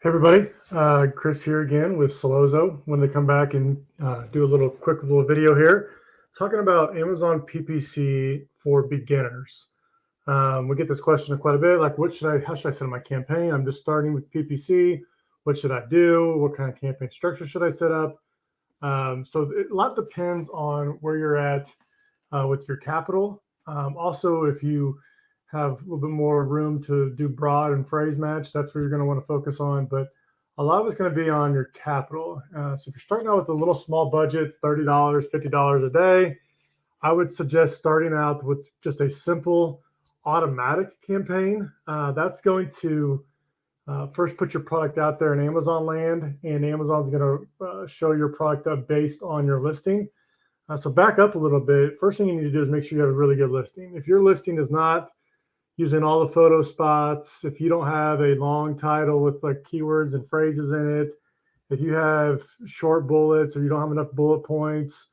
Hey everybody, Chris here again with Solozo. Wanted to come back and do a quick little video here, talking about Amazon PPC for beginners. We get this question quite a bit, like how should I set up my campaign? I'm just starting with PPC. What should I do? What kind of campaign structure should I set up? A lot depends on where you're at with your capital. Also, if you have a little bit more room to do broad and phrase match, that's where you're going to want to focus on. But a lot of it's going to be on your capital. So if you're starting out with a little small budget, $30, $50 a day, I would suggest starting out with just a simple automatic campaign. That's going to first put your product out there in Amazon land, and Amazon's going to show your product up based on your listing. So back up a little bit. First thing you need to do is make sure you have a really good listing. If your listing is not using all the photo spots, if you don't have a long title with like keywords and phrases in it, if you have short bullets or you don't have enough bullet points,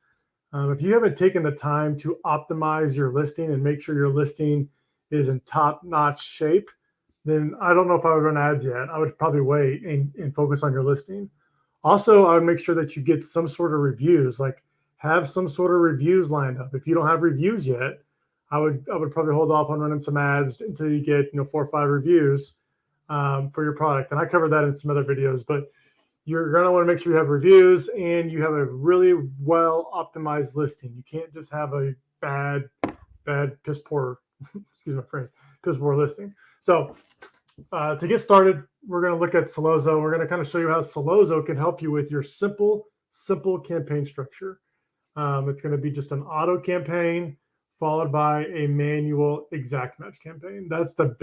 if you haven't taken the time to optimize your listing and make sure your listing is in top-notch shape, then I don't know if I would run ads yet. I would probably wait and focus on your listing. Also, I would make sure that you get some sort of reviews, like have some sort of reviews lined up. If you don't have reviews yet, I would probably hold off on running some ads until you get 4 or 5 reviews for your product. And I covered that in some other videos, but you're going to want to make sure you have reviews and you have a really well optimized listing. You can't just have a bad piss poor excuse my phrase, piss poor listing. So to get started, we're going to look at Solozo. We're going to kind of show you how Solozo can help you with your simple campaign structure. It's going to be just an auto campaign followed by a manual exact match campaign. That's the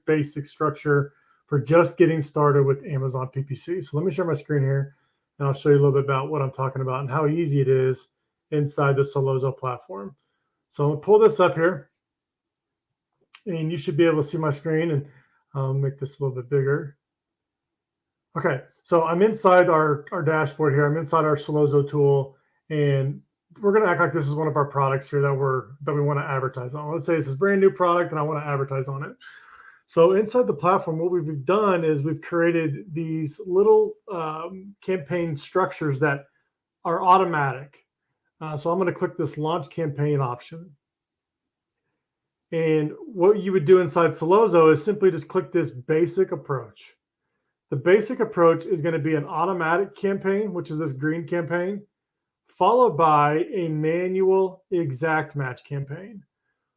basic structure for just getting started with Amazon PPC. So let me share my screen here, and I'll show you a little bit about what I'm talking about and how easy it is inside the Solozo platform. So I'll pull this up here, and you should be able to see my screen, and I'll make this a little bit bigger. Okay, so I'm inside our dashboard here. I'm inside our Solozo tool, and we're going to act like this is one of our products here that we want to advertise on. Let's say this is a brand new product and I want to advertise on it. So inside the platform, what we've done is we've created these little campaign structures that are automatic. So I'm going to click this launch campaign option. And what you would do inside Solozo is simply just click this basic approach. The basic approach is going to be an automatic campaign, which is this green campaign, followed by a manual exact match campaign.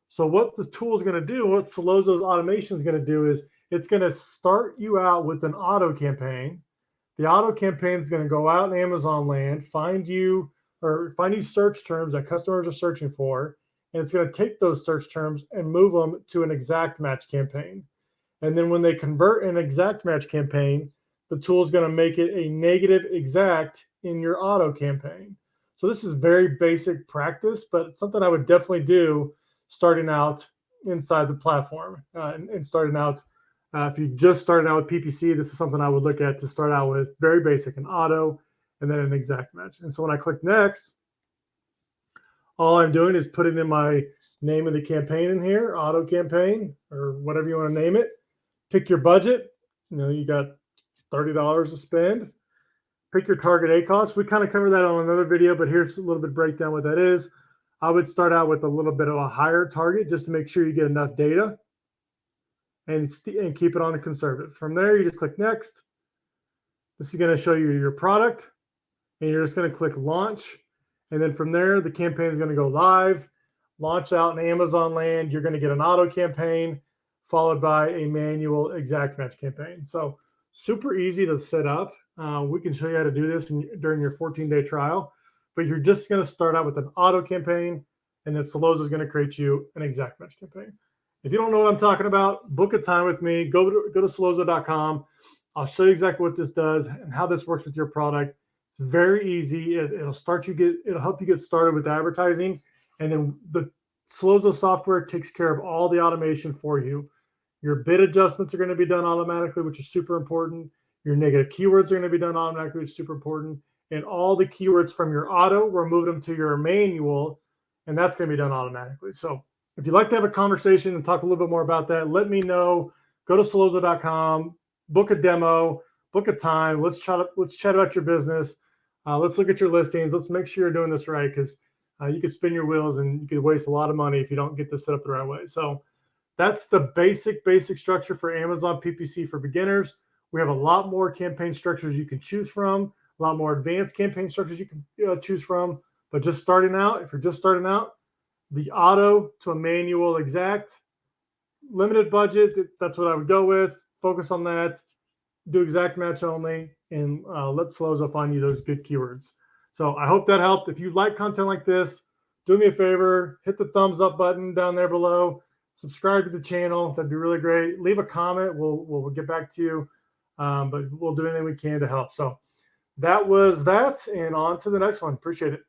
So what the tool is going to do, what Solozo's automation is going to do is it's going to start you out with an auto campaign. The auto campaign is going to go out in Amazon land, find you search terms that customers are searching for, and it's going to take those search terms and move them to an exact match campaign. And then when they convert an exact match campaign, the tool is going to make it a negative exact in your auto campaign. So this is very basic practice, but it's something I would definitely do starting out inside the platform. And starting out, if you just started out with PPC, this is something I would look at to start out with. Very basic, an auto, and then an exact match. And so when I click next, all I'm doing is putting in my name of the campaign in here, auto campaign, or whatever you want to name it. Pick your budget. You got $30 to spend. Pick your target ACOS. We kind of covered that on another video, but here's a little bit breakdown what that is. I would start out with a little bit of a higher target just to make sure you get enough data and keep it on the conservative. From there, you just click next. This is going to show you your product, and you're just going to click launch. And then from there, the campaign is going to go live, launch out in Amazon land. You're going to get an auto campaign followed by a manual exact match campaign. So super easy to set up. We can show you how to do this during your 14-day trial, but you're just going to start out with an auto campaign, and then Solozo is going to create you an exact match campaign. If you don't know what I'm talking about, book a time with me. Go to Solozo.com. I'll show you exactly what this does and how this works with your product. It's very easy. It'll help you get started with advertising, and then the Solozo software takes care of all the automation for you. Your bid adjustments are going to be done automatically, which is super important. Your negative keywords are going to be done automatically, which is super important. And all the keywords from your auto, we'll move them to your manual, and that's going to be done automatically. So if you'd like to have a conversation and talk a little bit more about that, let me know. Go to Solozo.com, book a demo. book a time. Let's chat about your business. Let's look at your listings. Let's make sure you're doing this right, because you could spin your wheels and you could waste a lot of money if you don't get this set up the right way. So that's the basic structure for Amazon PPC for beginners. We have a lot more campaign structures you can choose from, a lot more advanced campaign structures you can choose from. But just starting out, if you're just starting out, the auto to a manual exact, limited budget, that's what I would go with. Focus on that. Do exact match only, and let Slozo find you those good keywords. So I hope that helped. If you like content like this, do me a favor, hit the thumbs up button down there below. Subscribe to the channel. That'd be really great. Leave a comment. We'll get back to you, but we'll do anything we can to help. So that was that, and on to the next one. Appreciate it.